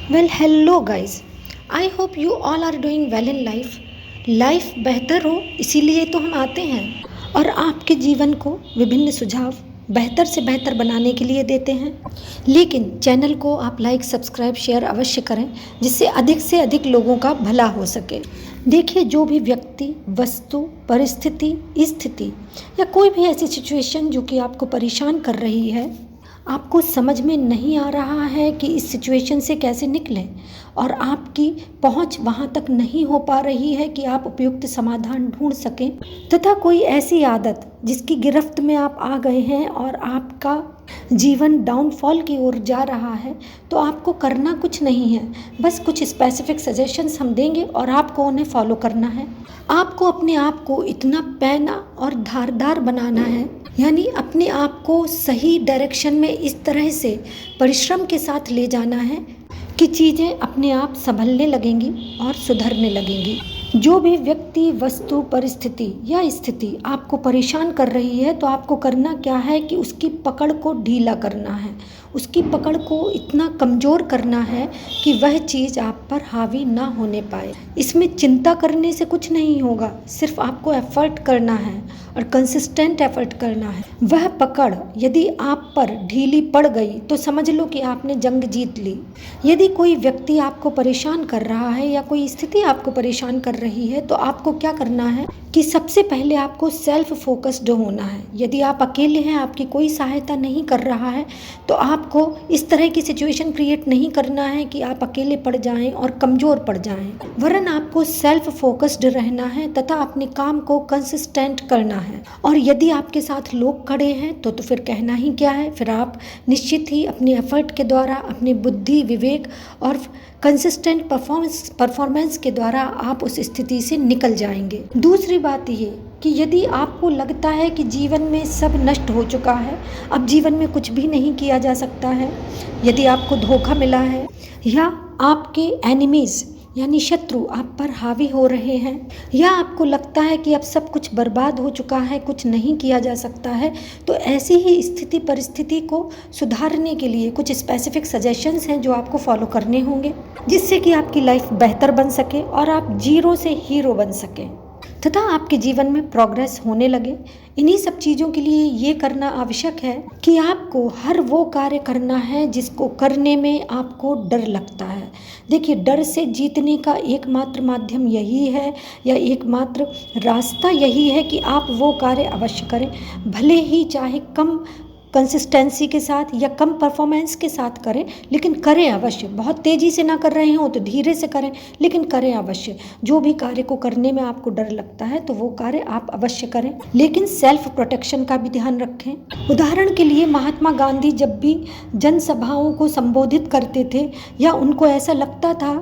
Well hello guys, I hope you all are doing well in life. Life बेहतर हो इसीलिए तो हम आते हैं और आपके जीवन को विभिन्न सुझाव बेहतर से बेहतर बनाने के लिए देते हैं। लेकिन चैनल को आप लाइक सब्सक्राइब शेयर अवश्य करें जिससे अधिक से अधिक लोगों का भला हो सके। देखिए, जो भी व्यक्ति, वस्तु, परिस्थिति, स्थिति या कोई भी ऐसी सिचुएशन जो कि आपको परेशान कर रही है, आपको समझ में नहीं आ रहा है कि इस सिचुएशन से कैसे निकलें और आपकी पहुंच वहां तक नहीं हो पा रही है कि आप उपयुक्त समाधान ढूंढ सकें, तथा कोई ऐसी आदत जिसकी गिरफ्त में आप आ गए हैं और आपका जीवन डाउनफॉल की ओर जा रहा है, तो आपको करना कुछ नहीं है, बस कुछ स्पेसिफिक सजेशंस हम देंगे और आपको उन्हें फॉलो करना है। आपको अपने आप को इतना पैना और धारदार बनाना है, यानी अपने आप को सही डायरेक्शन में इस तरह से परिश्रम के साथ ले जाना है कि चीज़ें अपने आप संभलने लगेंगी और सुधरने लगेंगी। जो भी व्यक्ति, वस्तु, परिस्थिति या स्थिति आपको परेशान कर रही है, तो आपको करना क्या है कि उसकी पकड़ को ढीला करना है, उसकी पकड़ को इतना कमज़ोर करना है कि वह चीज़ आप पर हावी ना होने पाए। इसमें चिंता करने से कुछ नहीं होगा, सिर्फ आपको एफर्ट करना है और कंसिस्टेंट एफर्ट करना है। वह पकड़ यदि आप पर ढीली पड़ गई तो समझ लो कि आपने जंग जीत ली। यदि कोई व्यक्ति आपको परेशान कर रहा है या कोई स्थिति आपको परेशान कर रही है, तो आपको क्या करना है कि सबसे पहले आपको सेल्फ फोकस्ड होना है। यदि आप अकेले हैं, आपकी कोई सहायता नहीं कर रहा है, तो आपको इस तरह की सिचुएशन क्रिएट नहीं करना है कि आप अकेले पड़ जाएं और कमज़ोर पड़ जाएं, वरन आपको सेल्फ फोकस्ड रहना है तथा अपने काम को कंसिस्टेंट करना है। और यदि आपके साथ लोग खड़े हैं तो फिर कहना ही क्या है, फिर आप निश्चित ही अपने एफर्ट के द्वारा, अपनी बुद्धि, विवेक और कंसिस्टेंट परफॉर्मेंस के द्वारा आप उस स्थिति से निकल जाएंगे। दूसरी बात ये कि यदि आपको लगता है कि जीवन में सब नष्ट हो चुका है, अब जीवन में कुछ भी नहीं किया जा सकता है, यदि आपको धोखा मिला है या आपके एनिमीज़ यानी शत्रु आप पर हावी हो रहे हैं, या आपको लगता है कि अब सब कुछ बर्बाद हो चुका है, कुछ नहीं किया जा सकता है, तो ऐसी ही स्थिति परिस्थिति को सुधारने के लिए कुछ स्पेसिफिक सजेशंस हैं जो आपको फॉलो करने होंगे, जिससे कि आपकी लाइफ बेहतर बन सके और आप जीरो से हीरो बन सकें तथा आपके जीवन में प्रोग्रेस होने लगे। इन्हीं सब चीज़ों के लिए ये करना आवश्यक है कि आपको हर वो कार्य करना है जिसको करने में आपको डर लगता है। देखिए, डर से जीतने का एकमात्र माध्यम यही है या एकमात्र रास्ता यही है कि आप वो कार्य अवश्य करें, भले ही चाहे कम कंसिस्टेंसी के साथ या कम परफॉर्मेंस के साथ करें, लेकिन करें अवश्य। बहुत तेज़ी से ना कर रहे हो तो धीरे से करें, लेकिन करें अवश्य। जो भी कार्य को करने में आपको डर लगता है तो वो कार्य आप अवश्य करें, लेकिन सेल्फ प्रोटेक्शन का भी ध्यान रखें। उदाहरण के लिए महात्मा गांधी जब भी जनसभाओं को संबोधित करते थे या उनको ऐसा लगता था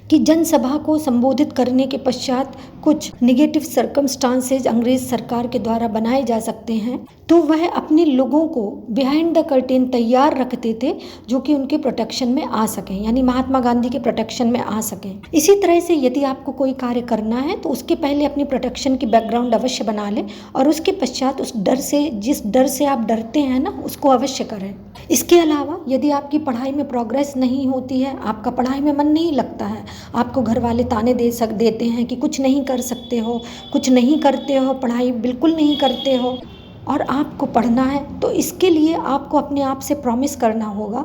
कि जनसभा को संबोधित करने के पश्चात कुछ निगेटिव सर्कमस्टांसेज अंग्रेज सरकार के द्वारा बनाए जा सकते हैं, तो वह अपने लोगों को बिहाइंड द कर्टेन तैयार रखते थे जो कि उनके प्रोटेक्शन में आ सकें, यानी महात्मा गांधी के प्रोटेक्शन में आ सकें। इसी तरह से यदि आपको कोई कार्य करना है तो उसके पहले अपनी प्रोटेक्शन की बैकग्राउंड अवश्य बना लें और उसके पश्चात उस डर से, जिस डर से आप डरते हैं ना, उसको अवश्य करें। इसके अलावा यदि आपकी पढ़ाई में प्रोग्रेस नहीं होती है, आपका पढ़ाई में मन नहीं लगता है, आपको घर वाले ताने देते हैं कि कुछ नहीं कर सकते हो, कुछ नहीं करते हो, पढ़ाई बिल्कुल नहीं करते हो, और आपको पढ़ना है, तो इसके लिए आपको अपने आप से प्रॉमिस करना होगा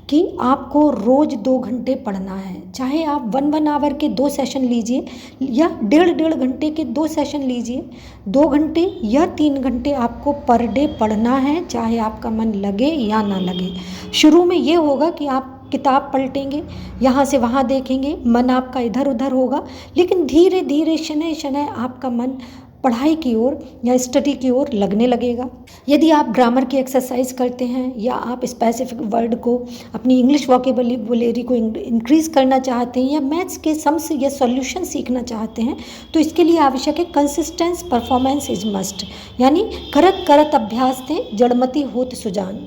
कि आपको रोज़ 2 घंटे पढ़ना है। चाहे आप 1 आवर के 2 सेशन लीजिए या 1.5 घंटे के 2 सेशन लीजिए, 2 घंटे या 3 घंटे आपको पर डे पढ़ना है, चाहे आपका मन लगे या ना लगे। शुरू में ये होगा कि आप किताब पलटेंगे, यहाँ से वहाँ देखेंगे, मन आपका इधर उधर होगा, लेकिन धीरे धीरे शनै शनै आपका मन पढ़ाई की ओर या स्टडी की ओर लगने लगेगा। यदि आप ग्रामर की एक्सरसाइज करते हैं या आप स्पेसिफिक वर्ड को, अपनी इंग्लिश वोकेबुलरी को इंक्रीज़ करना चाहते हैं या मैथ्स के सम्स या सॉल्यूशन सीखना चाहते हैं, तो इसके लिए आवश्यक है कंसिस्टेंस परफॉर्मेंस इज मस्ट, यानी करत करत अभ्यास थे जड़मति होत सुजान।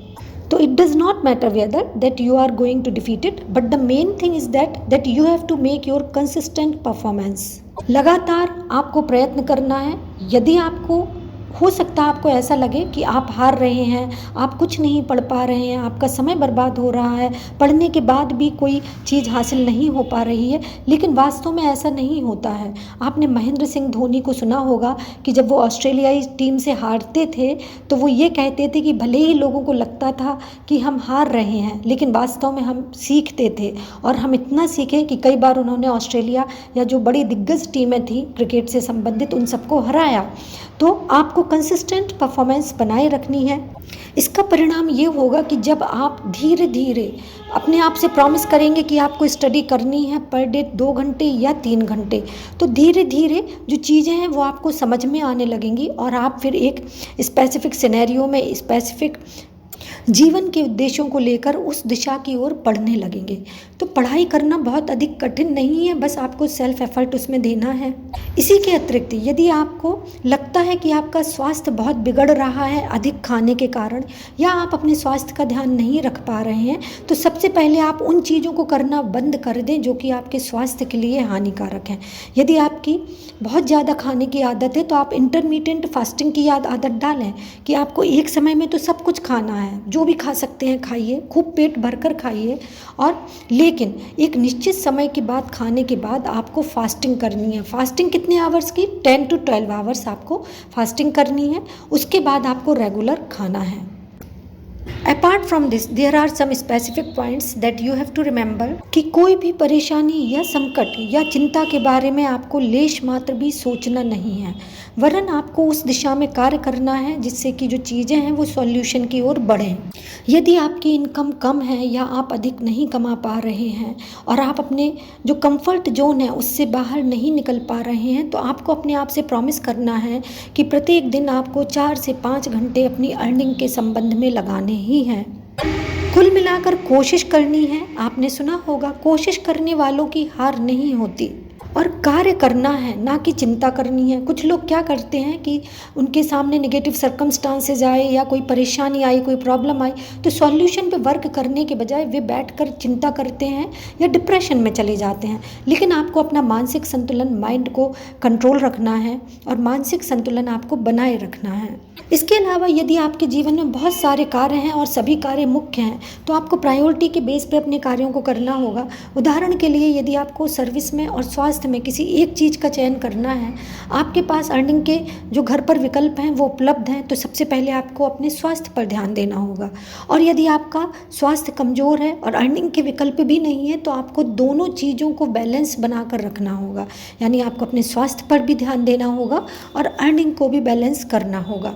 तो it does not matter whether that you are going to defeat it, but the main thing is that you have to make your consistent performance. लगातार आपको प्रयत्न करना है। यदि आपको हो सकता है आपको ऐसा लगे कि आप हार रहे हैं, आप कुछ नहीं पढ़ पा रहे हैं, आपका समय बर्बाद हो रहा है, पढ़ने के बाद भी कोई चीज़ हासिल नहीं हो पा रही है, लेकिन वास्तव में ऐसा नहीं होता है। आपने महेंद्र सिंह धोनी को सुना होगा कि जब वो ऑस्ट्रेलियाई टीम से हारते थे तो वो ये कहते थे कि भले ही लोगों को लगता था कि हम हार रहे हैं, लेकिन वास्तव में हम सीखते थे, और हम इतना सीखे कि कई बार उन्होंने ऑस्ट्रेलिया या जो बड़ी दिग्गज टीमें थी क्रिकेट से संबंधित उन सबको हराया। तो आपको कंसिस्टेंट परफॉर्मेंस बनाए रखनी है। इसका परिणाम ये होगा कि जब आप धीरे धीरे अपने आप से प्रॉमिस करेंगे कि आपको स्टडी करनी है पर डे 2 घंटे या 3 घंटे, तो धीरे धीरे जो चीज़ें हैं वो आपको समझ में आने लगेंगी और आप फिर एक स्पेसिफिक सिनेरियो में स्पेसिफिक जीवन के उद्देश्यों को लेकर उस दिशा की ओर पढ़ने लगेंगे। तो पढ़ाई करना बहुत अधिक कठिन नहीं है, बस आपको सेल्फ एफर्ट उसमें देना है। इसी के अतिरिक्त यदि आपको लगता है कि आपका स्वास्थ्य बहुत बिगड़ रहा है अधिक खाने के कारण, या आप अपने स्वास्थ्य का ध्यान नहीं रख पा रहे हैं, तो सबसे पहले आप उन चीज़ों को करना बंद कर दें जो कि आपके स्वास्थ्य के लिए हानिकारक हैं। यदि आपकी बहुत ज़्यादा खाने की आदत है तो आप इंटरमिटेंट फास्टिंग की आदत डालें कि आपको एक समय में तो सब कुछ खाना है, जो भी खा सकते हैं खाइए, खूब पेट भरकर खाइए, और लेकिन एक निश्चित समय के बाद खाने के बाद आपको फास्टिंग करनी है। फास्टिंग कितने आवर्स की? 10 to 12 आवर्स आपको फास्टिंग करनी है। उसके बाद आपको रेगुलर खाना है। Apart from this there are some specific points that you have to remember कि कोई भी परेशानी या संकट या चिंता के बारे में आपको लेश मात्र भी सोचना नहीं है, वरन आपको उस दिशा में कार्य करना है जिससे कि जो चीज़ें हैं वो सॉल्यूशन की ओर बढ़ें। यदि आपकी इनकम कम है या आप अधिक नहीं कमा पा रहे हैं और आप अपने जो कंफर्ट जोन है उससे बाहर नहीं निकल पा रहे हैं, तो आपको अपने आप से प्रॉमिस करना है कि प्रत्येक दिन आपको 4 से 5 घंटे अपनी अर्निंग के संबंध में लगाने ही हैं। कुल मिलाकर कोशिश करनी है। आपने सुना होगा, कोशिश करने वालों की हार नहीं होती, और कार्य करना है, ना कि चिंता करनी है। कुछ लोग क्या करते हैं कि उनके सामने नेगेटिव सर्कमस्टांसेस आए या कोई परेशानी आई, कोई प्रॉब्लम आई, तो सॉल्यूशन पे वर्क करने के बजाय वे बैठकर चिंता करते हैं या डिप्रेशन में चले जाते हैं। लेकिन आपको अपना मानसिक संतुलन, माइंड को कंट्रोल रखना है और मानसिक संतुलन आपको बनाए रखना है। इसके अलावा यदि आपके जीवन में बहुत सारे कार्य हैं और सभी कार्य मुख्य हैं, तो आपको प्रायोरिटी के बेस पे अपने कार्यों को करना होगा। उदाहरण के लिए यदि आपको सर्विस में और स्वास्थ्य में किसी एक चीज़ का चयन करना है, आपके पास अर्निंग के जो घर पर विकल्प हैं वो उपलब्ध हैं, तो सबसे पहले आपको अपने स्वास्थ्य पर ध्यान देना होगा। और यदि आपका स्वास्थ्य कमज़ोर है और अर्निंग के विकल्प भी नहीं है, तो आपको दोनों चीज़ों को बैलेंस बनाकर रखना होगा। यानी आपको अपने स्वास्थ्य पर भी ध्यान देना होगा और अर्निंग को भी बैलेंस करना होगा।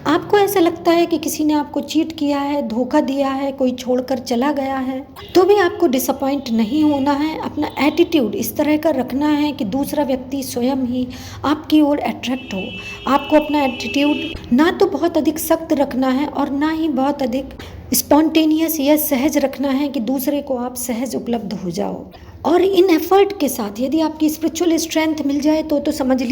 आपको ऐसा लगता है कि किसी ने आपको चीट किया है, धोखा दिया है, कोई छोड़कर चला गया है, तो भी आपको डिसअपॉइंट नहीं होना है। अपना एटीट्यूड इस तरह का रखना है कि दूसरा व्यक्ति स्वयं ही आपकी ओर अट्रैक्ट हो। आपको अपना एटीट्यूड ना तो बहुत अधिक सख्त रखना है और ना ही बहुत अधिक स्पॉन्टेनियस या सहज रखना है कि दूसरे को आप सहज उपलब्ध हो जाओ। और इन एफर्ट के साथ यदि आपकी स्पिरिचुअल स्ट्रेंथ मिल जाए तो समझ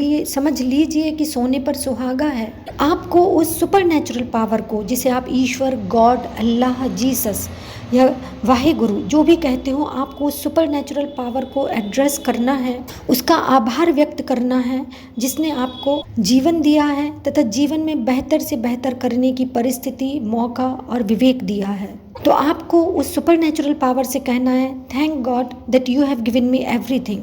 लीजिए कि सोने पर सुहागा है। आपको उस सुपर नेचुरल पावर को, जिसे आप ईश्वर, गॉड, अल्लाह, जीसस या वाहेगुरु जो भी कहते हो, आपको उस सुपर नेचुरल पावर को एड्रेस करना है, उसका आभार व्यक्त करना है जिसने आपको जीवन दिया है तथा जीवन में बेहतर से बेहतर करने की परिस्थिति, मौका और विवेक दिया है। तो आपको उस सुपर नेचुरल पावर से कहना है, thank God that you have given me everything.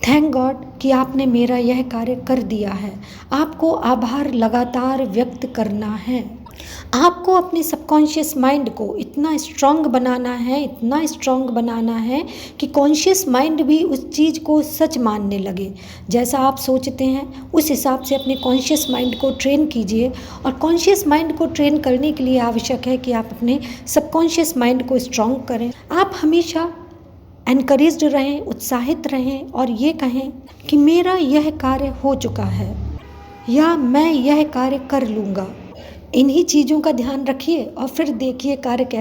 Thank God कि आपने मेरा यह कार्य कर दिया है। आपको आभार लगातार व्यक्त करना है। आपको अपने सबकॉन्शियस माइंड को इतना स्ट्रांग बनाना है कि कॉन्शियस माइंड भी उस चीज़ को सच मानने लगे। जैसा आप सोचते हैं उस हिसाब से अपने कॉन्शियस माइंड को ट्रेन कीजिए, और कॉन्शियस माइंड को ट्रेन करने के लिए आवश्यक है कि आप अपने सबकॉन्शियस माइंड को स्ट्रांग करें। आप हमेशा एनकरेज्ड रहें, उत्साहित रहें और ये कहें कि मेरा यह कार्य हो चुका है या मैं यह कार्य कर लूँगा। इन्हीं चीज़ों का ध्यान रखिए और फिर देखिए कार्य कैसे